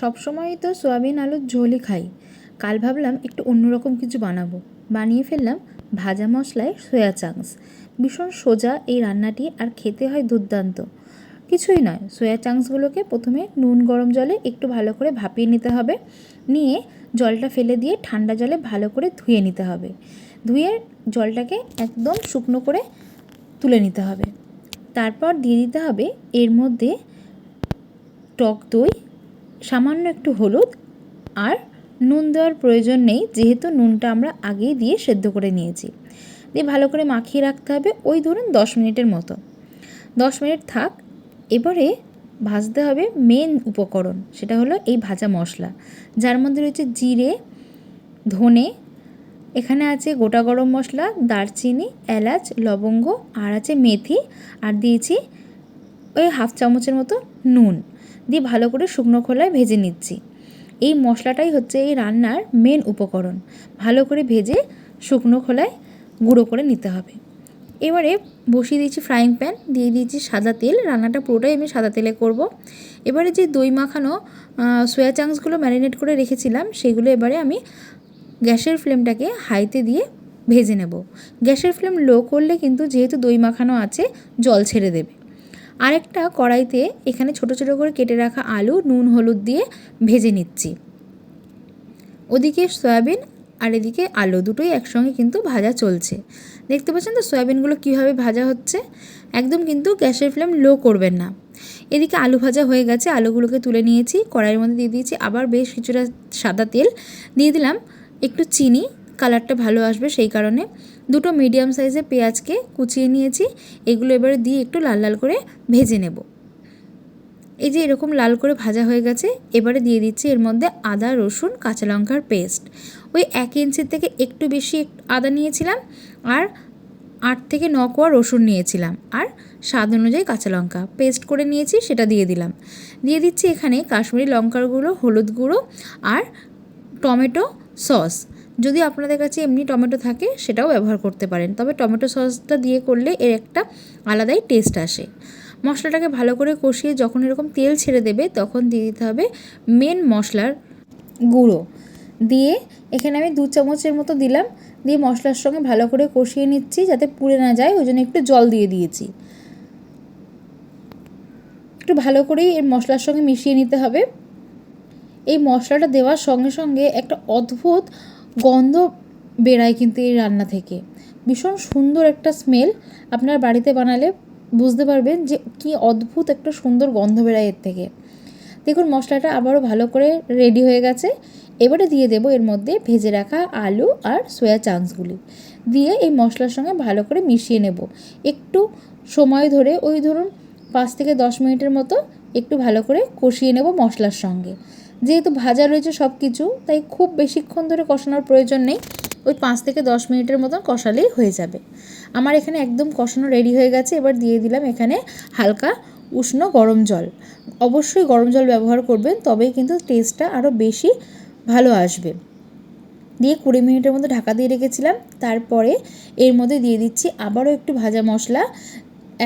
সবসময়ই তো সয়াবিন আলুর ঝোলই খাই। কাল ভাবলাম একটু অন্যরকম কিছু বানাবো। বানিয়ে ফেললাম ভাজা মশলায় সয়া চাংস। ভীষণ সোজা এই রান্নাটি, আর খেতে হয় দুর্দান্ত। কিছুই নয়, সয়া চাংসগুলোকে প্রথমে নুন গরম জলে একটু ভালো করে ভাপিয়ে নিতে হবে। নিয়ে জলটা ফেলে দিয়ে ঠান্ডা জলে ভালো করে ধুয়ে নিতে হবে। ধুয়ে জলটাকে একদম শুকনো করে তুলে নিতে হবে। তারপর দিয়ে দিতে হবে এর মধ্যে টক দই, সামান্য একটু হলুদ, আর নুন দেওয়ার প্রয়োজন নেই, যেহেতু নুনটা আমরা আগেই দিয়ে সেদ্ধ করে নিয়েছি। দিয়ে ভালো করে মাখিয়ে রাখতে হবে ওই ধরুন 10 মিনিটের মতো। 10 মিনিট থাক। এবারে ভাজতে হবে মেন উপকরণ, সেটা হলো এই ভাজা মশলা, যার মধ্যে রয়েছে জিরে, ধনে, এখানে আছে গোটা গরম মশলা, দারচিনি, এলাচ, লবঙ্গ, আর আছে মেথি, আর দিয়েছি ওই হাফ চামচের মতো নুন। দিয়ে ভালো করে শুকনো খোলায় ভেজে নিচ্ছি। এই মশলাটাই হচ্ছে এই রান্নার মেন উপকরণ। ভালো করে ভেজে শুকনো খোলায় গুঁড়ো করে নিতে হবে। এবারে বসিয়ে দিয়েছি ফ্রাইং প্যান, দিয়ে দিয়েছি সাদা তেল। রান্নাটা পুরোটাই আমি সাদা তেলে করব। এবারে যে দই মাখানো সয়া চাংসগুলো ম্যারিনেট করে রেখেছিলাম, সেগুলো এবারে আমি গ্যাসের ফ্লেমটাকে হাইতে দিয়ে ভেজে নেব। গ্যাসের ফ্লেম লো করলে কিন্তু, যেহেতু দই মাখানো আছে, জল ছেড়ে দেবে। আরেকটা কড়াইতে এখানে ছোট ছোট করে কেটে রাখা আলু নুন হলুদ দিয়ে ভেজে নিচ্ছি। ওদিকে সয়াবিন আর এদিকে আলু দুটোই একসঙ্গে কিন্তু ভাজা চলছে। দেখতে পাচ্ছেন তো সয়াবিনগুলো কীভাবে ভাজা হচ্ছে। একদম কিন্তু গ্যাসের ফ্লেম লো করবেন না। এদিকে আলু ভাজা হয়ে গেছে, আলুগুলোকে তুলে নিয়েছি। কড়াইয়ের মধ্যে দিয়ে দিয়েছি আবার বেশ কিছুটা সাদা তেল, দিয়ে দিলাম একটু চিনি, কালারটা ভালো আসবে সেই কারণে। দুটো মিডিয়াম সাইজের পেঁয়াজকে কুচিয়ে নিয়েছি, এগুলো এবারে দিয়ে একটু লাল লাল করে ভেজে নেব। এই যে এরকম লাল করে ভাজা হয়ে গেছে, এবারে দিয়ে দিচ্ছি এর মধ্যে আদা রসুন কাঁচা লঙ্কার পেস্ট। ওই 1 ইঞ্চির থেকে একটু বেশি আদা নিয়েছিলাম, আর 8 থেকে 9 কোয়া রসুন নিয়েছিলাম, আর স্বাদ অনুযায়ী কাঁচা লঙ্কা পেস্ট করে নিয়েছি, সেটা দিয়ে দিলাম। দিয়ে দিচ্ছি এখানে কাশ্মীরি লঙ্কার গুঁড়ো, হলুদ গুঁড়ো, আর টমেটো সস। যদি আপনাদের কাছে এমনি টমেটো থাকে সেটাও ব্যবহার করতে পারেন, তবে টমেটো সসটা দিয়ে করলে এর একটা আলাদাই টেস্ট আসে। মশলাটাকে ভালো করে কষিয়ে যখন এরকম তেল ছেড়ে দেবে, তখন দিয়ে দিতে হবে মেন মশলার গুঁড়ো। দিয়ে এখানে আমি 2 চামচের মতো দিলাম। দিয়ে মশলার সঙ্গে ভালো করে কষিয়ে নিচ্ছি, যাতে পুড়ে না যায়, ওই জন্য একটু জল দিয়ে দিয়েছি। একটু ভালো করেই এর মশলার সঙ্গে মিশিয়ে নিতে হবে। এই মশলাটা দেওয়ার সঙ্গে সঙ্গে একটা অদ্ভুত গন্ধ বেরায় কিন্তু এই রান্না থেকে। ভীষণ সুন্দর একটা স্মেল। আপনার বাড়িতে বানালে বুঝতে পারবেন যে কি অদ্ভুত একটা সুন্দর গন্ধ বেরায় এর থেকে। দেখুন মশলাটা আবারও ভালো করে রেডি হয়ে গেছে। এবারে দিয়ে দেবো এর মধ্যে ভেজে রাখা আলু আর সয়া চাংসগুলি। দিয়ে এই মশলার সঙ্গে ভালো করে মিশিয়ে নেব। একটু সময় ধরে, ওই ধরুন 5 থেকে 10 মিনিটের মতো একটু ভালো করে কষিয়ে নেব মশলার সঙ্গে। যেহেতু ভাজা রয়েছে সব কিছু, তাই খুব বেশিক্ষণ ধরে কষানোর প্রয়োজন নেই। ওই 5 থেকে 10 মিনিটের মতন কষালেই হয়ে যাবে। আমার এখানে একদম কষানো রেডি হয়ে গেছে। এবার দিয়ে দিলাম এখানে হালকা উষ্ণ গরম জল। অবশ্যই গরম জল ব্যবহার করবেন, তবেই কিন্তু টেস্টটা আরও বেশি ভালো আসবে। দিয়ে 20 মিনিটের মধ্যে ঢাকা দিয়ে রেখেছিলাম। তারপরে এর মধ্যে দিয়ে দিচ্ছি আবারও একটু ভাজা মশলা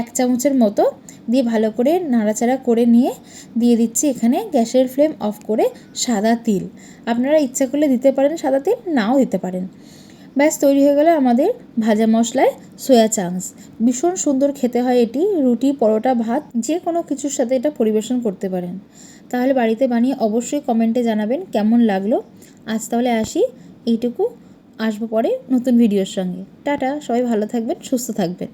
1 চামচের মতো, দিয়ে ভালো করে নাড়াচাড়া করে নিয়ে দিয়ে দিচ্ছি এখানে গ্যাসের ফ্লেম অফ করে সাদা তিল। আপনারা ইচ্ছা করলে দিতে পারেন সাদা তিল, নাও দিতে পারেন। ব্যাস তৈরি হয়ে গেল আমাদের ভাজা মশলায় সয়া চাংস। ভীষণ সুন্দর খেতে হয় এটি। রুটি, পরোটা, ভাত যে কোনো কিছুর সাথে এটা পরিবেশন করতে পারেন। তাহলে বাড়িতে বানিয়ে অবশ্যই কমেন্টে জানাবেন কেমন লাগলো। আজ তাহলে আসি, এইটুকু। আসবো পরে নতুন ভিডিওর সঙ্গে। টাটা, সবাই ভালো থাকবেন, সুস্থ থাকবেন।